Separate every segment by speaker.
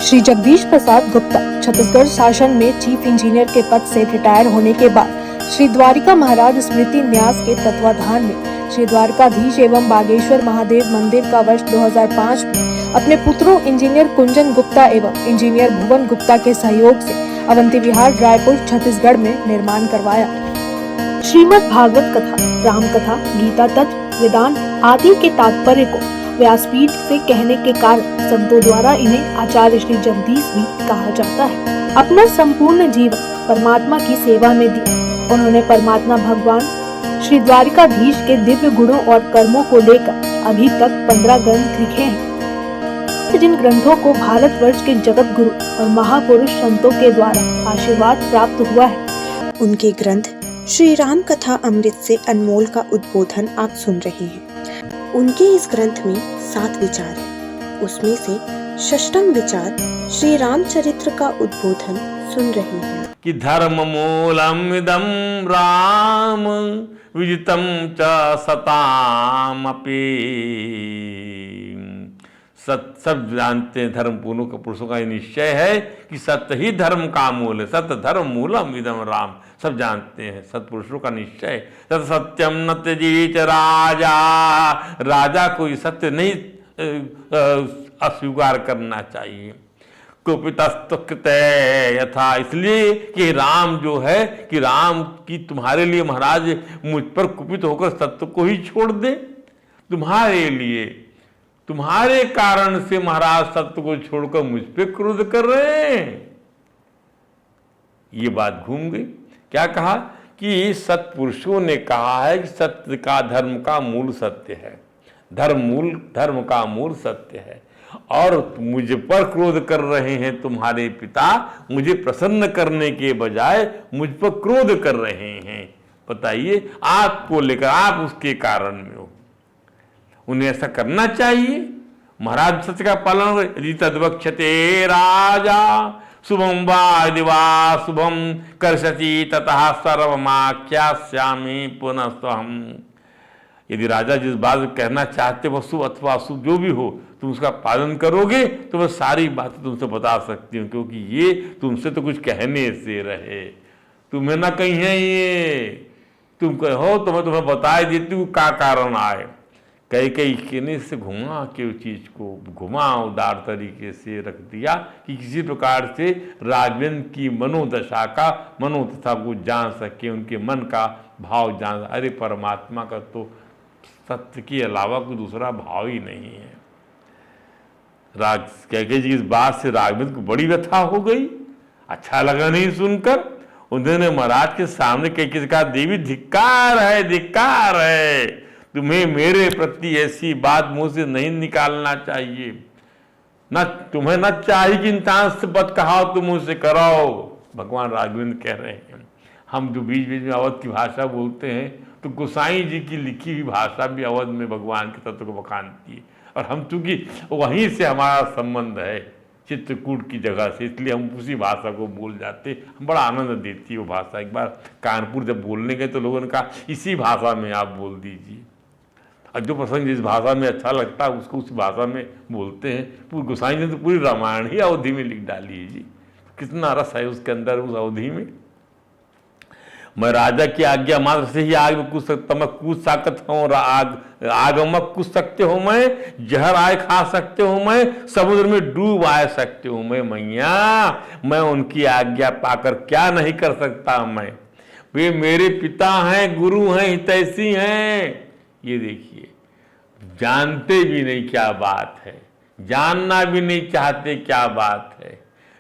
Speaker 1: श्री जगदीश प्रसाद गुप्ता छत्तीसगढ़ शासन में chief engineer के पद से रिटायर होने के बाद श्री द्वारिका महाराज स्मृति न्यास के तत्वाधान में श्री द्वारकाधीश एवं बागेश्वर महादेव मंदिर का वर्ष 2005 में अपने पुत्रों इंजीनियर कुंजन गुप्ता एवं इंजीनियर भुवन गुप्ता के सहयोग से अवंती विहार रायपुर छत्तीसगढ़ में निर्माण करवाया। श्रीमद् भागवत कथा, राम कथा, गीता तत्व, वेदांत आदि के तात्पर्य को व्यासपीठ से कहने के कारण संतों द्वारा इन्हें आचार्य श्री जगदीश भी कहा जाता है। अपना संपूर्ण जीवन परमात्मा की सेवा में दिया। उन्होंने परमात्मा भगवान श्री द्वारिकाधीश के दिव्य गुणों और कर्मों को लेकर अभी तक 15 ग्रंथ लिखे हैं, जिन ग्रंथों को भारतवर्ष के जगत गुरु और महापुरुष संतों के द्वारा आशीर्वाद प्राप्त हुआ है।
Speaker 2: उनके ग्रंथ श्री राम कथा अमृत से अनमोल का उद्बोधन आप सुन रहे हैं। उनके इस ग्रंथ में 7 विचार हैं। उसमें से षष्ठम विचार श्री रामचरित्र का उद्बोधन सुन रहे हैं
Speaker 3: कि धर्म मूलम इदम राम विजितम च सतामपि। सब जानते हैं धर्म पूर्णों का पुरुषों का निश्चय है कि सत्य ही धर्म का मूल है। सत्य धर्म मूलम इदम राम, सब जानते हैं सत्पुरुषों का निश्चय। तत् सत्यम न त्यजेत राजा, राजा कोई सत्य नहीं अस्वीकार करना चाहिए। कुपितस्तु कृते यथा, इसलिए कि राम जो है कि राम की तुम्हारे लिए महाराज मुझ पर कुपित होकर सत्य को ही छोड़ दे। तुम्हारे लिए, तुम्हारे कारण से महाराज सत्य को छोड़कर मुझ पे क्रोध कर रहे हैं। ये बात घूम गई। क्या कहा कि सत्पुरुषों ने कहा है कि सत्य का, धर्म का मूल सत्य है। धर्म का मूल सत्य है। और मुझ पर क्रोध कर रहे हैं तुम्हारे पिता, मुझे प्रसन्न करने के बजाय मुझ पर क्रोध कर रहे हैं। बताइए, आपको लेकर, आप उसके कारण में हो। उन्हें ऐसा करना चाहिए। महाराज सत्य का पालन। यदि तद्वक्षते राजा शुभम वा दिवा शुभम कर्षति ततः सर्वमाख्यास्यामि पुनः स्वहम। यदि राजा जिस बात कहना चाहते वह शुभ अथवा अशुभ जो भी हो, तुम उसका पालन करोगे तो वह सारी बातें तुमसे बता सकती हूँ, क्योंकि ये तुमसे तो कुछ कहने से रहे, तुम्हें ना कहीं है ये, तुम कहो तो मैं तुम्हें बता देती हूँ क्या कारण आए। कई कहने से घुमा के उस चीज को घुमावदार तरीके से रख दिया कि किसी प्रकार से राघवेंद्र की मनोदशा का, मनोदशा को जान सके, उनके मन का भाव जान। अरे परमात्मा का तो सत्य के अलावा कोई दूसरा भाव ही नहीं है। कैके जी इस बात से राघवेंद्र को बड़ी व्यथा हो गई। अच्छा लगा नहीं सुनकर। उन्होंने महाराज के सामने कैके से कहा, देवी धिक्कार है, धिक्कार है, तुम्हें मेरे प्रति ऐसी बात मुंह से नहीं निकालना चाहिए। ना तुम्हें ना चाहिए कि इंसान से बद कहा तुम मुझसे कराओ। भगवान राघवेंद्र कह रहे हैं। हम जो बीच बीच में अवध की भाषा बोलते हैं तो गोसाई जी की लिखी हुई भाषा भी अवध में भगवान के तत्व को बखानती है। और हम चूंकि वहीं से हमारा संबंध है, चित्रकूट की जगह से, इसलिए हम उसी भाषा को बोल जाते। हम बड़ा आनंद देती है वो भाषा। एक बार कानपुर जब बोलने गए तो लोगों ने कहा इसी भाषा में आप बोल दीजिए। और जो प्रसंग जिस भाषा में अच्छा लगता है उसको उस भाषा में बोलते हैं। पूरी गोसाई ने तो पूरी रामायण ही अवधि में लिख डाली है जी। कितना रस है उसके अंदर, उस अवधि में। मैं राजा की आज्ञा मात्र से ही आग में कूद सकता, मैं कूद सकता हूँ आग में कूद सकते हो मैं, जहर आए खा सकते हो मैं, समुद्र में डूब आ सकते हो मैं। मैया, मैं उनकी आज्ञा पाकर क्या नहीं कर सकता मैं। वे मेरे पिता हैं, गुरु हैं, हितैषी हैं। ये देखिए, जानते भी नहीं क्या बात है, जानना भी नहीं चाहते क्या बात है।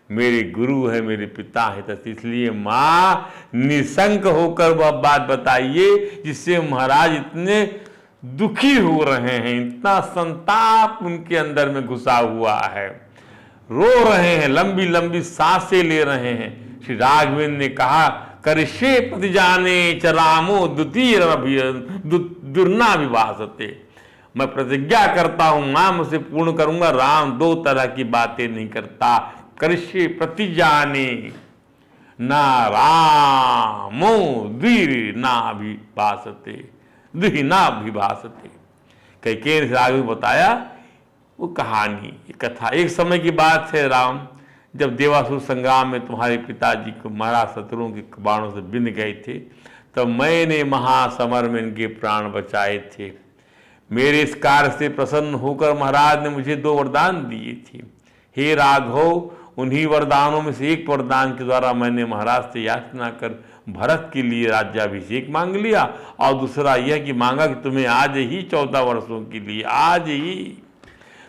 Speaker 3: मेरे गुरु है, मेरे पिता है, तो इसलिए माँ निशंक होकर वह बात बताइए जिससे महाराज इतने दुखी हो रहे हैं, इतना संताप उनके अंदर में घुसा हुआ है, रो रहे हैं, लंबी लंबी सांसें ले रहे हैं। श्री राघवेंद्र ने कहा, करिष्ये प्रतिजाने च रामो द्वितीय दुर्ना विभासते। मैं प्रतिज्ञा करता हूं, नाम से पूर्ण करूंगा, राम 2 तरह की बातें नहीं करता। करिष्ये प्रतिजाने ना रामो द्विनाभिभासते, द्विनाभिभासते। कैकेयी ने आगे बताया वो कहानी, ये कथा। एक समय की बात है, राम जब देवासुर संग्राम में तुम्हारे पिताजी को महाराज शत्रुओं के बाणों से बिंद गए थे, तब मैंने महासमर में इनके प्राण बचाए थे। मेरे इस कार्य से प्रसन्न होकर महाराज ने मुझे 2 वरदान दिए थे। हे राघव, उन्हीं वरदानों में से एक वरदान के द्वारा मैंने महाराज से याचना कर भरत के लिए राज्याभिषेक मांग लिया, और दूसरा यह कि मांगा कि तुम्हें आज ही 14 वर्षों के लिए आज ही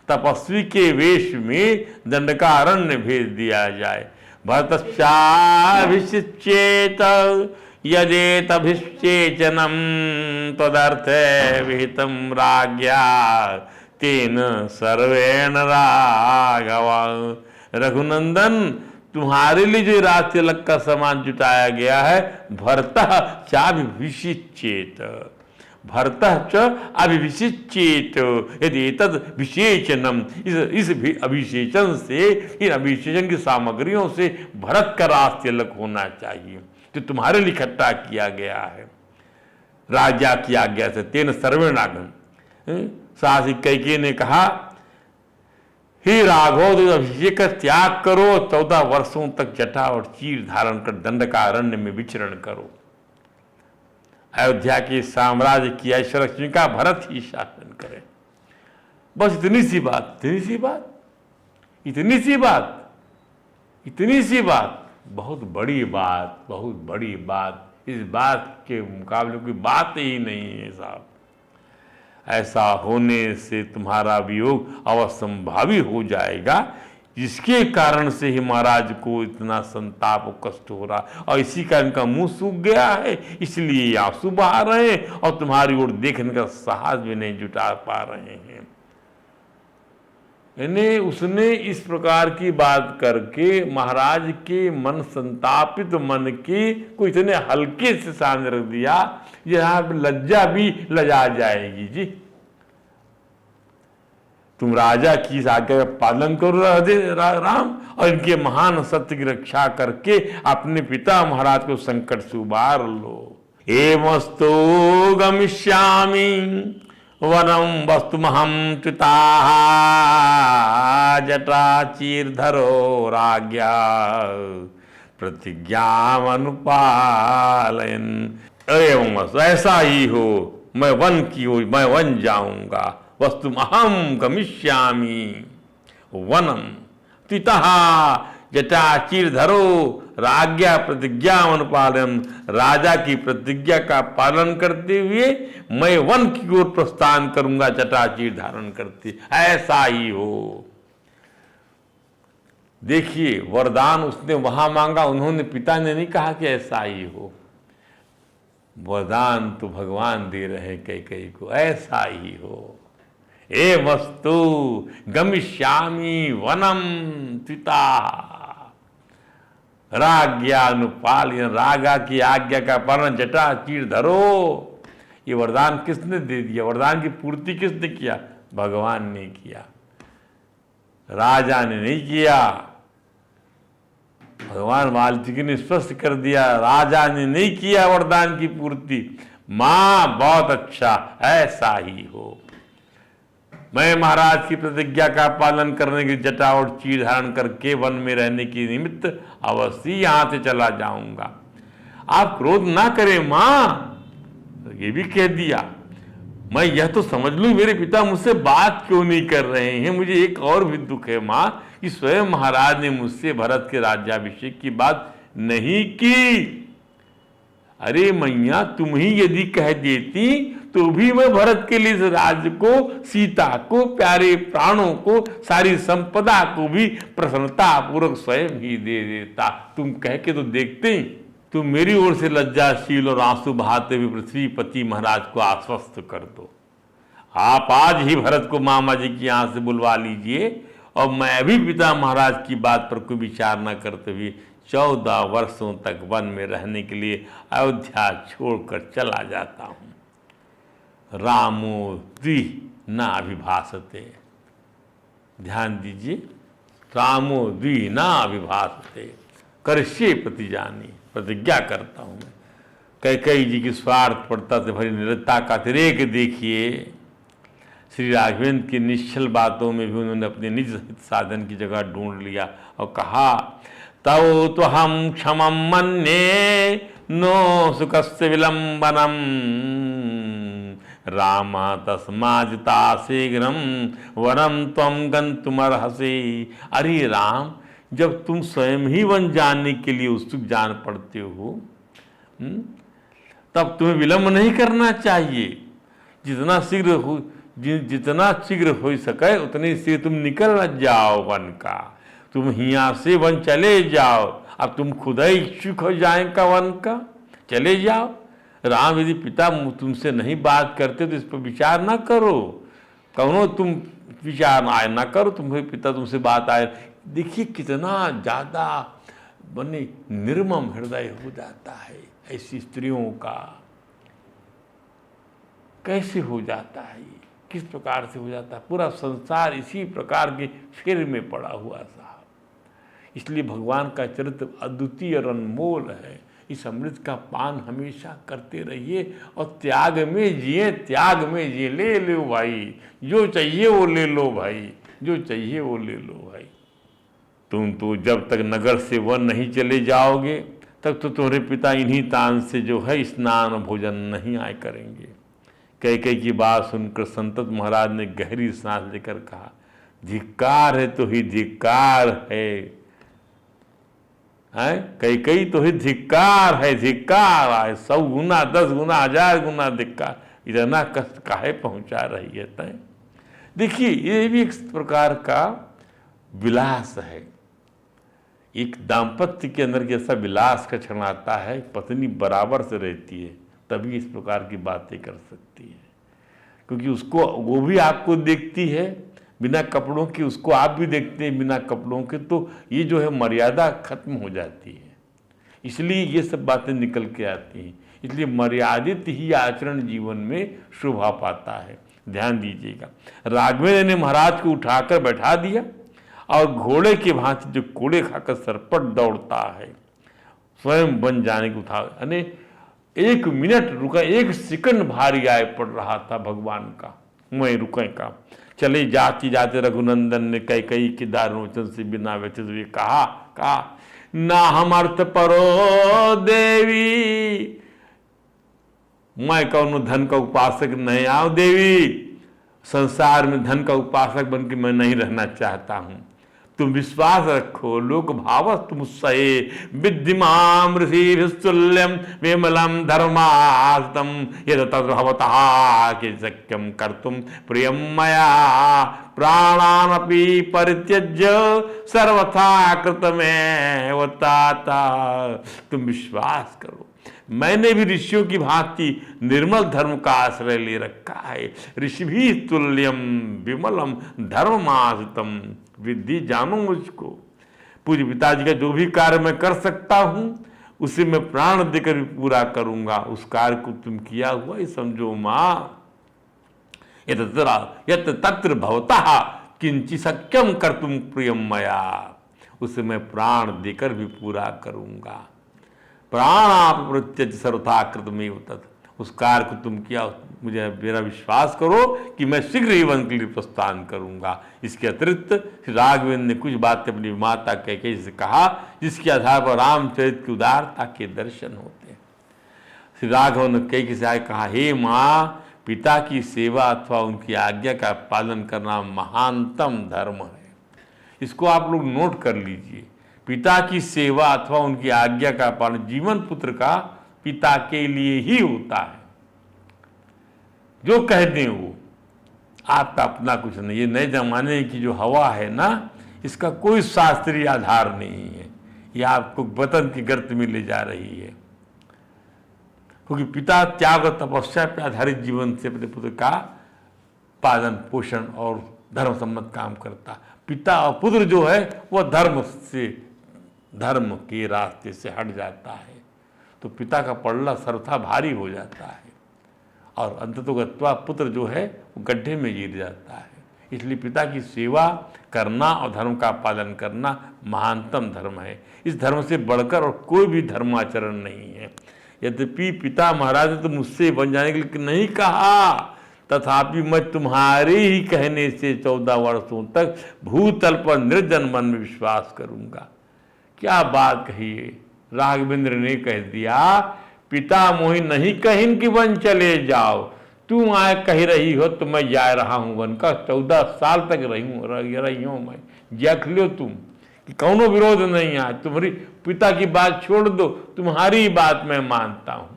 Speaker 3: तपस्वी के वेश में दंडकारण्य भेज दिया जाए। भरतश्चाभिषिच्येत यदेतभिषेचनम तदर्थ विहितम राज्ञा तेन सर्वेण राघव। रघुनंदन, तुम्हारे लिए जो राज तिलक का सामान जुटाया गया है, भरतः चाभिषिच्येत, भरतः च अभिषिच्येत यदि एतद् विशेषणम, इस अभिषेचन से, इन अभिषेचन की सामग्रियों से भरत का राज तिलक होना चाहिए, जो तुम्हारे लिए इकट्ठा किया गया है राजा की आज्ञा से। तेन सर्वेणागम। साहसी कैकेयी ने कहा, हे राघव, तो अभिषेक का त्याग करो, 14 वर्षों तक जटा और चीर धारण कर दंडकारण्य में विचरण करो। अयोध्या के साम्राज्य की ऐश्वर्य का भरत ही शासन करे। बस इतनी सी बात, इतनी सी बात, इतनी सी बात, इतनी सी बात, बहुत बड़ी बात, बहुत बड़ी बात। इस बात के मुकाबले कोई बात ही नहीं है साहब। ऐसा होने से तुम्हारा वियोग अवसंभावी हो जाएगा, जिसके कारण से ही महाराज को इतना संताप और कष्ट हो रहा, और इसी कारण इनका मुंह सूख गया है, इसलिए आंसू बहा रहे हैं और तुम्हारी ओर देखने का साहस भी नहीं जुटा पा रहे हैं। यानी उसने इस प्रकार की बात करके महाराज के मन, संतापित मन के को इतने हल्के से सामने रख दिया, जहां लज्जा भी लजा जाएगी। जी, तुम राजा की इस आज्ञा का पालन करो राम, और इनके महान सत्य की रक्षा करके अपने पिता महाराज को संकट से उबार लो। एवमस्तु गमिष्यामि वनम वस्तुमहं त्विताः जटाचीर्धरो राज्ञा प्रतिज्ञामनुपालयन्। एवं ऐसा ही हो, मैं वन की ओर मैं वन जाऊंगा। वस्तुमहं गमिष्यामि वनम त्वितः जटाचीर्धरो राज्ञा प्रतिज्ञामनुपालयन्। राजा की प्रतिज्ञा का पालन करते हुए मैं वन की ओर प्रस्थान करूंगा, जटाचीर धारण करते। ऐसा ही हो। देखिए, वरदान उसने वहां मांगा, उन्होंने, पिता ने नहीं कहा कि ऐसा ही हो। वरदान तो भगवान दे रहे कैकेयी को, ऐसा ही हो। ए वस्तु गमिष्यामि वनम त्विता राज्ञानुपालयन्। राजा की आज्ञा का पालन, जटा चीर धरो। ये वरदान किसने दे दिया? वरदान की पूर्ति किसने किया? भगवान ने किया, राजा ने नहीं किया। भगवान वाल्मीकि ने स्पष्ट कर दिया, राजा ने नहीं किया वरदान की पूर्ति। मां, बहुत अच्छा, ऐसा ही हो। मैं महाराज की प्रतिज्ञा का पालन करने की जटा और चीर धारण करके वन में रहने की निमित्त अवश्य यहां से चला जाऊंगा। आप क्रोध ना करें मां। तो ये भी कह दिया, मैं यह तो समझ लूं मेरे पिता मुझसे बात क्यों नहीं कर रहे हैं। मुझे एक और भी दुख है मां, कि स्वयं महाराज ने मुझसे भरत के राज्याभिषेक की बात नहीं की। अरे मैया, तुम ही यदि कह देती तो भी मैं भरत के लिए इस राज्य को, सीता को, प्यारे प्राणों को, सारी संपदा को भी प्रसन्नता पूर्वक स्वयं ही दे देता। तुम कह के तो देखते। तुम मेरी ओर से लज्जाशील और आंसू बहाते हुए पृथ्वीपति महाराज को आश्वस्त कर दो। आप आज ही भरत को मामा जी की यहाँ से बुलवा लीजिए, और मैं भी पिता महाराज की बात पर कोई विचार न करते हुए 14 वर्षों तक वन में रहने के लिए अयोध्या छोड़कर चला जाता हूं। रामो द्वि न अभिभाषते। ध्यान दीजिए, रामो द्वि न अभिभाषते करिष्ये प्रतिजानी। प्रतिज्ञा करता हूं मैं। कैकेयी जी की स्वार्थपरता से भरी निरता का अतिरेक देखिए। श्री राघवेंद्र की निश्चल बातों में भी उन्होंने अपने निज हित साधन की जगह ढूंढ लिया और कहा तव तो हम क्षमम मन्ये नो सुखस्य विलंबनम राम तस्माजिता शीघ्रम वनम त्वम गंतुमर्हसि। अरे राम, जब तुम स्वयं ही वन जानने के लिए उत्सुक जान पड़ते हो, तब तुम्हें विलंब नहीं करना चाहिए। जितना शीघ्र हो सके उतने से तुम निकल जाओ वन का। तुम यहाँ से वन चले जाओ। अब तुम खुद ही इच्छुक हो जाएगा वन का, चले जाओ। राम, यदि पिता तुमसे नहीं बात करते तो इस पर विचार ना करो। कहो तुम विचार आए ना करो, तुम्हारे पिता तुमसे बात आए। देखिए कितना ज़्यादा बने निर्मम हृदय हो जाता है ऐसी स्त्रियों का। कैसे हो जाता है, किस प्रकार से हो जाता है। पूरा संसार इसी प्रकार के फेर में पड़ा हुआ साहब। इसलिए भगवान का चरित्र अद्वितीय और अनमोल है। इस अमृत का पान हमेशा करते रहिए और त्याग में जिए, त्याग में जिए। ले लो भाई, जो चाहिए वो ले लो भाई, जो चाहिए वो ले लो भाई। तुम तो जब तक नगर से वन नहीं चले जाओगे तब तो तुम्हारे पिता इन्हीं तान से जो है स्नान भोजन नहीं आए करेंगे। कैकेयी की बात सुनकर संतत महाराज ने गहरी सांस लेकर कहा, धिक्कार है तो ही धिक्कार है। कैकेयी तो ही धिक्कार है, धिक्कार है। 100 गुना 10 गुना 1000 गुना धिक्कार। इतना कष्ट काहे पहुंचा रही है तय। देखिए ये भी एक प्रकार का विलास है। एक दाम्पत्य के अंदर जैसा विलास का क्षण आता है, पत्नी बराबर से रहती है तभी इस प्रकार की बातें कर सकती है। क्योंकि उसको, वो भी आपको देखती है बिना कपड़ों के, उसको आप भी देखते हैं बिना कपड़ों के। तो ये जो है मर्यादा खत्म हो जाती है। इसलिए ये सब बातें निकल के आती हैं। इसलिए मर्यादित ही आचरण जीवन में शोभा पाता है। ध्यान दीजिएगा। राघवेंद्र ने महाराज को उठाकर बैठा दिया और घोड़े के भांति जो कोड़े खाकर सरपट दौड़ता है, स्वयं बन जाने को उठा। यानी 1 मिनट रुका, 1 सेकंड भारी आए पड़ रहा था भगवान का, मैं रुके का। चले जाते जाते रघुनंदन ने कैकेयी के दारुवचन से बिना व्यथित हुए कहा ना हम अर्थ परो देवी, मैं कौन धन का उपासक नहीं आओ देवी। संसार में धन का उपासक बन के मैं नहीं रहना चाहता हूं। तुम विश्वास रखो, लोक भाव तुम सहे विद्यमाम ऋषिभिस्तुल्यम विमलम धर्मास्तम यद तद्भवतः कि शक्यम कर्तुम प्रियम मया प्राणानपि परित्यज्य सर्वथा कृतमेव ताता। तुम विश्वास करो, मैंने भी ऋषियों की भांति निर्मल धर्म का आश्रय ले रखा है। ऋषिभी तुल्यम विमलम धर्माश्रितम विद्धि, जानो मुझको। पूज्य पिताजी का जो भी कार्य मैं कर सकता हूं उसे मैं प्राण देकर भी पूरा करूंगा। उस कार्य को तुम किया हुआ ही समझो मां। यत तत्र भवतः किंचि शक्यम कर्तुम प्रियम मया, उसे मैं प्राण देकर भी पूरा करूंगा। प्राण प्रत्यज सर्वथा कृतमेव तत्, उस कार्य को तुम किया, मुझे मेरा विश्वास करो कि मैं शीघ्र ही वन के लिए प्रस्थान करूंगा। इसके अतिरिक्त श्री राघवेंद्र ने कुछ बातें अपनी माता कैकेयी से कहा जिसके आधार पर रामचरित की उदारता के दर्शन होते हैं। श्री राघव ने कैकेयी से कहा, हे माँ, पिता की सेवा अथवा उनकी आज्ञा का पालन करना महानतम धर्म है। इसको आप लोग नोट कर लीजिए। पिता की सेवा अथवा उनकी आज्ञा का पालन जीवन पुत्र का पिता के लिए ही होता है। जो कह दें वो, आपका अपना कुछ नहीं। ये नए जमाने की जो हवा है ना, इसका कोई शास्त्रीय आधार नहीं है। ये आपको वतन की गर्त में ले जा रही है। क्योंकि पिता त्याग और तपस्या पर आधारित जीवन से अपने पुत्र का पालन पोषण और धर्म सम्मत काम करता। पिता और पुत्र जो है वह धर्म के रास्ते से हट जाता है तो पिता का पड़ला सर्वथा भारी हो जाता है और अंततोगत्वा पुत्र जो है वो गड्ढे में गिर जाता है। इसलिए पिता की सेवा करना और धर्म का पालन करना महानतम धर्म है। इस धर्म से बढ़कर और कोई भी धर्माचरण नहीं है। यद्यपि पिता महाराज ने तो मुझसे बन जाने के लिए नहीं कहा, तथापि मैं तुम्हारे ही कहने से 14 वर्षों तक भूतल पर निर्जन मन में विश्वास करूंगा। क्या बात कही है। राघवेंद्र ने कह दिया, पिता मोहि नहीं कहिन कि वन चले जाओ, तुम आए कह रही हो तो मैं जा रहा हूं वन का। 14 साल तक रही हूं मैं, जख लो तुम कि कौनो विरोध नहीं है। तुम्हारी पिता की बात छोड़ दो, तुम्हारी बात मैं मानता हूं।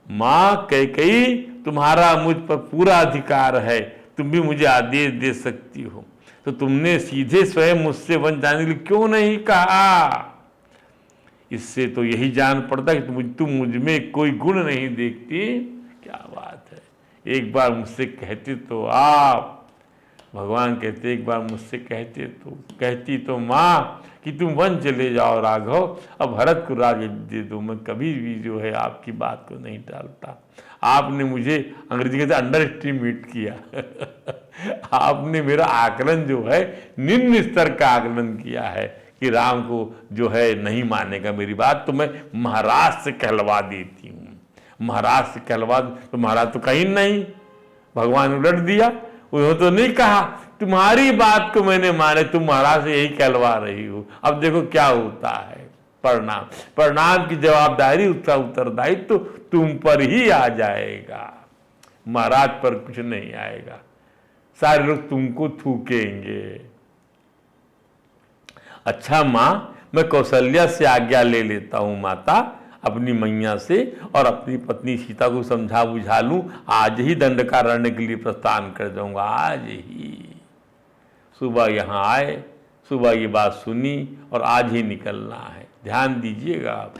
Speaker 3: मां कैकेयी, तुम्हारा मुझ पर पूरा अधिकार है, तुम भी मुझे आदेश दे सकती हो, तो तुमने सीधे स्वयं मुझसे वन जाने के लिए क्यों नहीं कहा? इससे तो यही जान पड़ता है कि तुम मुझ में कोई गुण नहीं देखती। क्या बात है। एक बार मुझसे कहते तो आप, भगवान कहते एक बार मुझसे कहती तो माँ कि तुम वन चले जाओ राघव, अब भरत को राज्य दे दो। मैं कभी भी जो है आपकी बात को नहीं टालता। आपने मुझे अंग्रेजी कहते अंडर एस्टिमेट किया आपने मेरा आकलन जो है निम्न स्तर का आकलन किया है कि राम को जो है नहीं मानेगा मेरी बात, तो मैं महाराज से कहलवा देती हूँ। महाराज से कहलवा तो महाराज तो कहीं नहीं, भगवान उलट दिया। उन्होंने तो नहीं कहा तुम्हारी बात को मैंने माने, तुम महाराज से यही कहलवा रही हो। अब देखो क्या होता है। परिणाम की जवाबदारी, उसका उत्तरदायित्व तो तुम पर ही आ जाएगा, महाराज पर कुछ नहीं आएगा। सारे लोग तुमको थूकेंगे। अच्छा माँ, मैं कौशल्या से आज्ञा ले लेता हूँ माता, अपनी मैया से, और अपनी पत्नी सीता को समझा बुझा लूं। आज ही दंडकारण्य के लिए प्रस्थान कर जाऊंगा। आज ही सुबह यहाँ आए, सुबह ये बात सुनी और आज ही निकलना है। ध्यान दीजिएगा आप,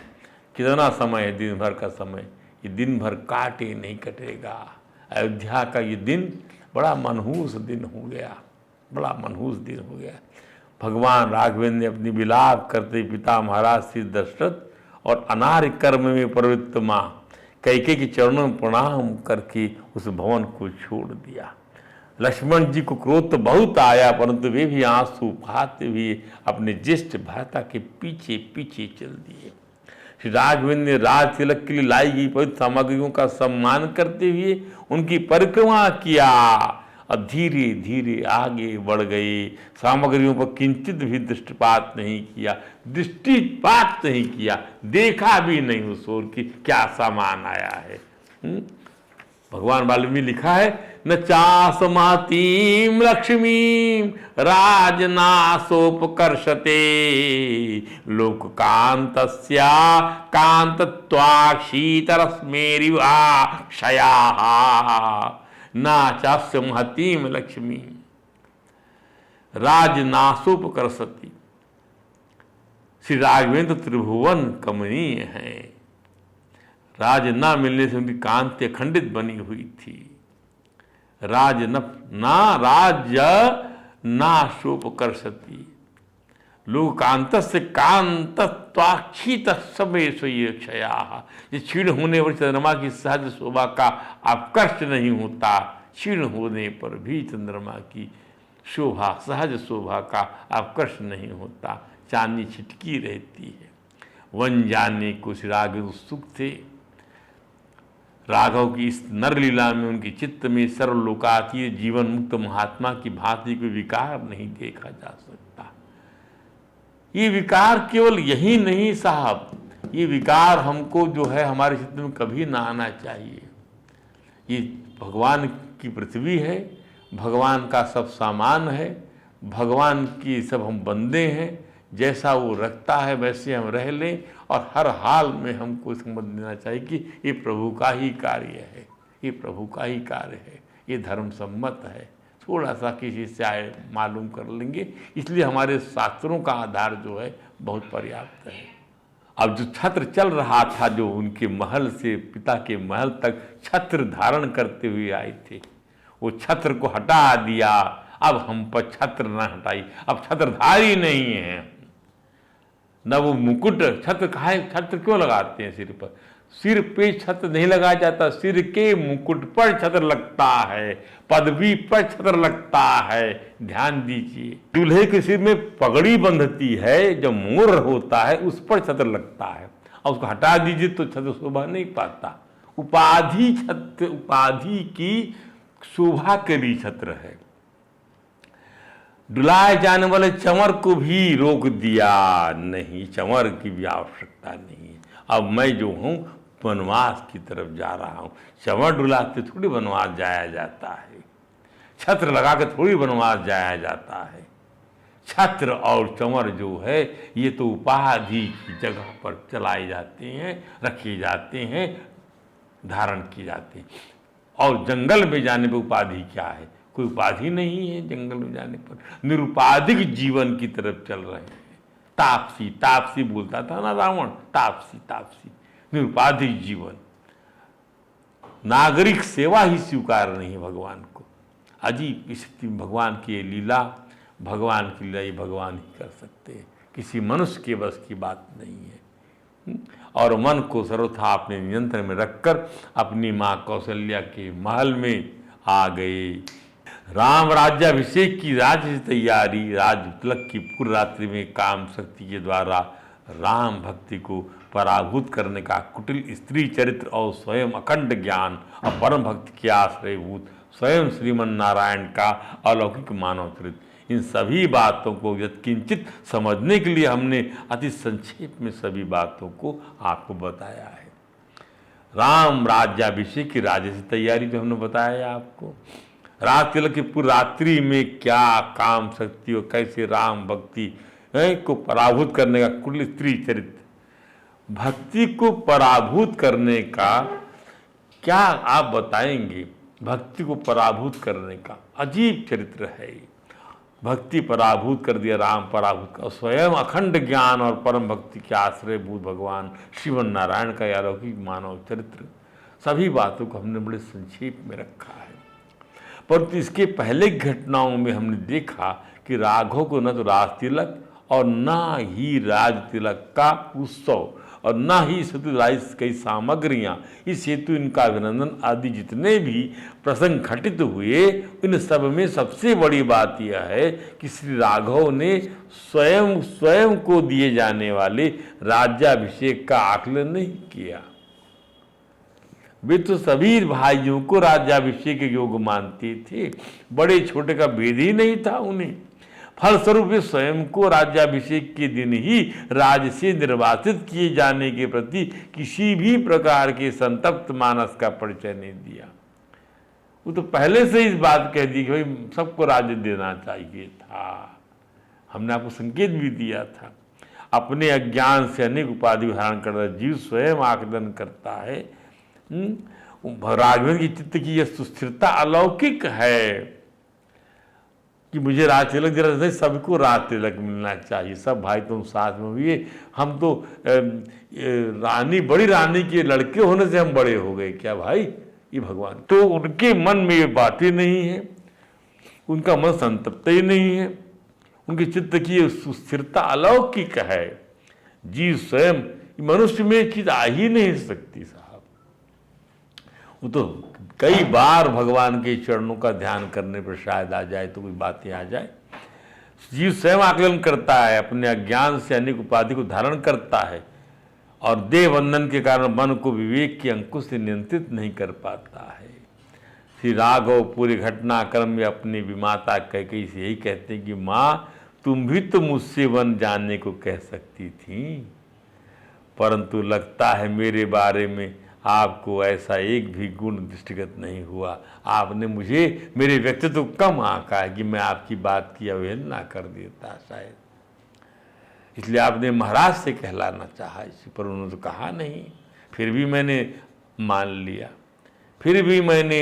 Speaker 3: कितना समय है, दिन भर का समय। ये दिन भर काटे नहीं कटेगा। अयोध्या का ये दिन बड़ा मनहूस दिन हो गया, बड़ा मनहूस दिन हो गया। भगवान राघवेंद्र ने अपनी विलाप करते पिता महाराज श्री दशरथ और अनार्य कर्म में प्रवृत्त माँ कैकेयी के चरणों में प्रणाम करके उस भवन को छोड़ दिया। लक्ष्मण जी को क्रोध तो बहुत आया, परंतु वे भी आंसू बहाते हुए अपने ज्येष्ठ भ्राता के पीछे पीछे चल दिए। श्री राघवेंद्र ने राज तिलक के लिए लाई गई पवित्र सामग्रियों का सम्मान करते हुए उनकी परिक्रमा किया और धीरे धीरे आगे बढ़ गए। सामग्रियों पर किंचित भी दृष्टिपात नहीं किया, दृष्टिपात नहीं किया, देखा भी नहीं उस ओर की क्या सामान आया है। भगवान वाल्मीकि लिखा है, न चासमातीम लक्ष्मीम राजनासोपकर्षते लोक कांतस्या कांतत्वाक्षीतरस्मेरिवा क्षयाः ना चास्य महतीम लक्ष्मी राजनासोपकर्षति। श्री राघवेंद्र त्रिभुवन कमनीय हैं। राज ना मिलने से उनकी कांति अखंडित बनी हुई थी। राज्य ना शोपकर्षति लोक कांत से कांतत्वाक्षित समय क्षया। ये क्षीण होने पर चंद्रमा की सहज शोभा का आकर्ष नहीं होता, क्षीण होने पर भी चंद्रमा की शोभा, सहज शोभा का आकर्ष नहीं होता, चांदनी छिटकी रहती है। वन जाने को श्री राघव उत्सुक थे। राघव की इस नरलीला में उनके चित्त में सर्वलोकातीत जीवन मुक्त महात्मा की भांति कोई विकार नहीं देखा जा सकता। ये विकार केवल यही नहीं साहब, ये विकार हमको जो है हमारे चित्त में कभी ना आना चाहिए। ये भगवान की पृथ्वी है, भगवान का सब सामान है, भगवान की सब हम बंदे हैं। जैसा वो रखता है वैसे हम रह लें और हर हाल में हमको समझ लेना चाहिए कि ये प्रभु का ही कार्य है, ये प्रभु का ही कार्य है, ये धर्म सम्मत है। थोड़ा सा किसी से आए मालूम कर लेंगे, इसलिए हमारे शास्त्रों का आधार जो है बहुत पर्याप्त है। अब जो छत्र चल रहा था, जो उनके महल से पिता के महल तक छत्र धारण करते हुए आए थे, वो छत्र को हटा दिया। अब हम पर छत्र न हटाई, अब छत्रधारी नहीं है न वो मुकुट। छत्र कहाँ है? छत्र क्यों लगाते हैं सिर पर? सिर पे छत्र नहीं लगाया जाता, सिर के मुकुट पर छत्र लगता है, पदवी पर छत्र लगता है। ध्यान दीजिए, दूल्हे के सिर में पगड़ी बंधती है, जब मोर होता है उस पर छत्र लगता है, और उसको हटा दीजिए तो छत्र शोभा नहीं पाता। उपाधि छत्र, उपाधि की शोभा के लिए छत्र है। डुलाए जाने वाले चंवर को भी रोक दिया, नहीं, चंवर की भी आवश्यकता नहीं है। अब मैं जो हूं वनवास की तरफ जा रहा हूं। चंवर डुलाते थोड़ी वनवास जाया जाता है, छत्र लगा के थोड़ी वनवास जाया जाता है। छत्र और चंवर जो है ये तो उपाधि की जगह पर चलाए जाते हैं, रखे जाते हैं, धारण किए जाते हैं। और जंगल में जाने पर उपाधि क्या है? कोई उपाधि नहीं है। जंगल में जाने पर निरुपाधिक जीवन की तरफ चल रहे हैं। तापसी, तापसी बोलता था ना रावण, तापसी तापसी, निरुपाधिक जीवन। नागरिक सेवा ही स्वीकार नहीं है भगवान को। अजीब स्थिति में भगवान की लीला, भगवान की लीला ये भगवान ही कर सकते हैं, किसी मनुष्य के बस की बात नहीं है। और मन को सर्वथा अपने नियंत्रण में रखकर अपनी माँ कौशल्या के महल में आ गए। राम राज्याभिषेक की राज्य तैयारी, राज तिलक की पूर्व रात्रि में काम शक्ति के द्वारा राम भक्ति को पराभूत करने का कुटिल स्त्री चरित्र और स्वयं अखंड ज्ञान और परम भक्ति के आश्रयभूत स्वयं श्रीमन नारायण का अलौकिक मानव चरित्र, इन सभी बातों को यत्किंचित समझने के लिए हमने अति संक्षेप में सभी बातों को आपको बताया है। राम राज्याभिषेक की राजसी तैयारी जो हमने बताया आपको, राज तिलक की पूरी रात्रि में क्या काम शक्ति और कैसे राम भक्ति को पराभूत करने का कुल स्त्री चरित्र, भक्ति को पराभूत करने का क्या आप बताएंगे? भक्ति को पराभूत करने का अजीब चरित्र है। भक्ति पराभूत कर दिया, राम पराभूत कर, स्वयं अखंड ज्ञान और परम भक्ति के आश्रयभूत भगवान श्रीमन नारायण का अलौकिक मानव चरित्र, सभी बातों को हमने बड़े संक्षेप में रखा है। परंतु इसके पहले घटनाओं में हमने देखा कि राघव को न तो राज तिलक और न ही राज तिलक का उत्सव और न ही सतुराइस कई सामग्रियां, इस हेतु इनका अभिनंदन आदि जितने भी प्रसंग घटित हुए, इन सब में सबसे बड़ी बात यह है कि श्री राघव ने स्वयं को दिए जाने वाले राज्याभिषेक का आकलन नहीं किया। वे तो सभी भाइयों को राज्याभिषेक के योग मानते थे, बड़े छोटे का भेद ही नहीं था उन्हें। फलस्वरूप वे स्वयं को राज्याभिषेक के दिन ही राज से निर्वासित किए जाने के प्रति किसी भी प्रकार के संतप्त मानस का परिचय नहीं दिया। वो तो पहले से इस बात कह दी कि भाई सबको राज्य देना चाहिए था। हमने आपको संकेत भी दिया था। अपने अज्ञान से अनेक उपाधि धारण कर जीव स्वयं आकलन करता है। राघवेंद्र की चित्त की यह सुस्थिरता अलौकिक है कि मुझे राज तिलक दिला नहीं, सबको राज तिलक मिलना चाहिए, सब भाई तुम साथ में हुए। हम तो रानी, बड़ी रानी के लड़के होने से हम बड़े हो गए क्या भाई? ये भगवान तो उनके मन में ये बातें नहीं है, उनका मन संतप्त ही नहीं है, उनके चित्त की ये सुस्थिरता अलौकिक है। जीव स्वयं, मनुष्य में चीज आ ही नहीं सकती साहब। वो तो कई बार भगवान के चरणों का ध्यान करने पर शायद आ जाए तो कोई बातें आ जाए। जीव स्वयं आकलन करता है, अपने अज्ञान से अनेक उपाधि को धारण करता है और देह बंधन के कारण मन को विवेक के अंकुश से नियंत्रित नहीं कर पाता है। श्री राघव पूरे घटनाक्रम में अपनी विमाता कैकेयी से यही कहते हैं कि माँ, तुम भी तो मुझसे वन जानने को कह सकती थी, परंतु लगता है मेरे बारे में आपको ऐसा एक भी गुण दृष्टिगत नहीं हुआ। आपने मुझे मेरे व्यक्तित्व को कम आंका है कि मैं आपकी बात की अवहेलना कर देता शायद, इसलिए आपने महाराज से कहलाना चाहा, इसी पर उन्होंने तो कहा नहीं। फिर भी मैंने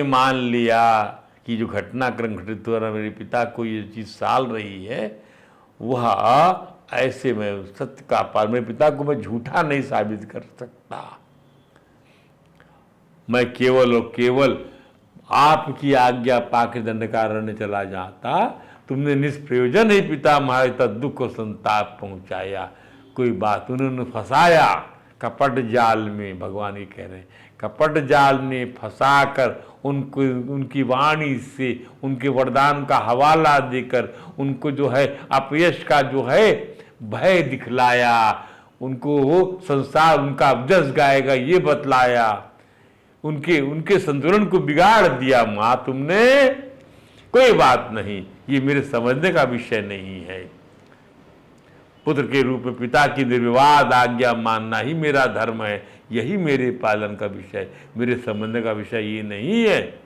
Speaker 3: मान लिया कि जो घटनाक्रम घटित हो रहा मेरे पिता को ये चीज़ साल रही है, वह ऐसे में सत्य का पार, मेरे पिता को मैं झूठा नहीं साबित कर सकता। मैं केवल और केवल आपकी आज्ञा पाकर दंडकारण्य चला जाता। तुमने निष्प्रयोजन ही पिता हमारे तक दुख और संताप पहुंचाया। कोई बात उन्होंने फंसाया कपट जाल में, भगवान ये कह रहे हैं, कपट जाल में फंसाकर उनको उनकी वाणी से, उनके वरदान का हवाला देकर उनको जो है अपयश का जो है भय दिखलाया, उनको वो संसार उनका जस गाएगा ये बतलाया। उनके उनके संतुलन को बिगाड़ दिया माँ तुमने। कोई बात नहीं, ये मेरे समझने का विषय नहीं है। पुत्र के रूप में पिता की निर्विवाद आज्ञा मानना ही मेरा धर्म है, यही मेरे पालन का विषय है, मेरे समझने का विषय ये नहीं है।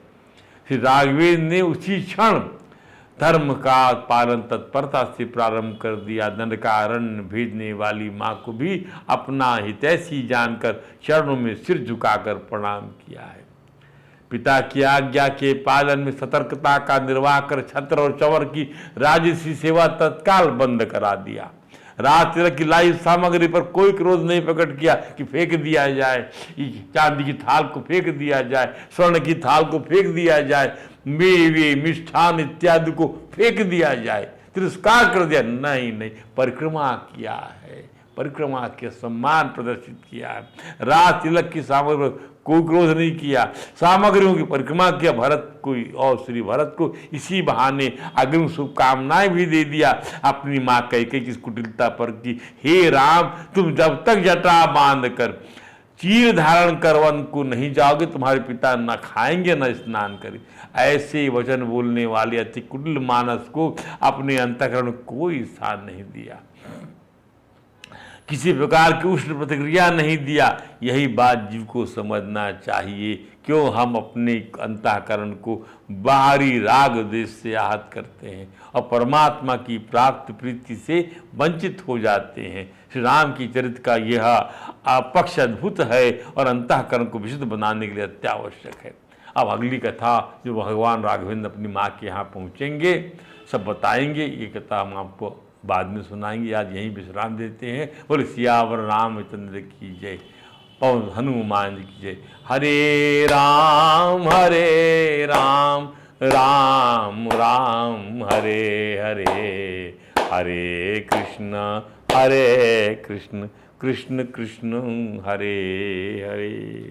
Speaker 3: श्री राघवेंद्र ने उसी क्षण धर्म का पालन तत्परता से प्रारंभ कर दिया। दंडकारण्य भेजने वाली माँ को भी अपना हितैषी जानकर चरणों में सिर झुकाकर प्रणाम किया है। पिता की आज्ञा के पालन में सतर्कता का निर्वाह कर छत्र और चंवर की राजसी सेवा तत्काल बंद करा दिया। रात तिलक की लाई सामग्री पर कोई क्रोध नहीं प्रकट किया कि फेंक दिया जाए, चांदी की थाल को फेंक दिया जाए, स्वर्ण की थाल को फेंक दिया जाए, मेवे मिष्ठान इत्यादि को फेंक दिया जाए, तिरस्कार कर दिया। नहीं नहीं, परिक्रमा किया है, परिक्रमा के सम्मान प्रदर्शित किया है। रात तिलक की सामग्री पर कोई क्रोध नहीं किया, सामग्रियों की परिक्रमा किया। भरत को और श्री भरत को इसी बहाने अग्रिम शुभकामनाएं भी दे दिया अपनी माँ कैकेयी की कुटिलता पर कि हे राम, तुम जब तक जटा बांध कर चीर धारण कर वन को नहीं जाओगे, तुम्हारे पिता न खाएंगे न स्नान करें। ऐसे वचन बोलने वाले अति कुटिल मानस को अपने अंतःकरण कोई स्थान नहीं दिया, किसी प्रकार की उष्ण प्रतिक्रिया नहीं दिया। यही बात जीव को समझना चाहिए। क्यों हम अपने अंतःकरण को बाहरी राग देश से आहत करते हैं और परमात्मा की प्राप्त प्रीति से वंचित हो जाते हैं। श्री राम की चरित्र का यह पक्ष अद्भुत है और अंतःकरण को विशुद्ध बनाने के लिए अत्यावश्यक है। अब अगली कथा जो भगवान राघवेंद्र अपनी माँ के यहाँ पहुँचेंगे सब बताएंगे। ये कथा हम आपको बाद में सुनाएंगे। आज यहीं विश्राम देते हैं। बोले सियावर रामचंद्र की जय, पवन हनुमान जी की जय। हरे राम राम राम हरे हरे, हरे कृष्ण कृष्ण कृष्ण हरे हरे।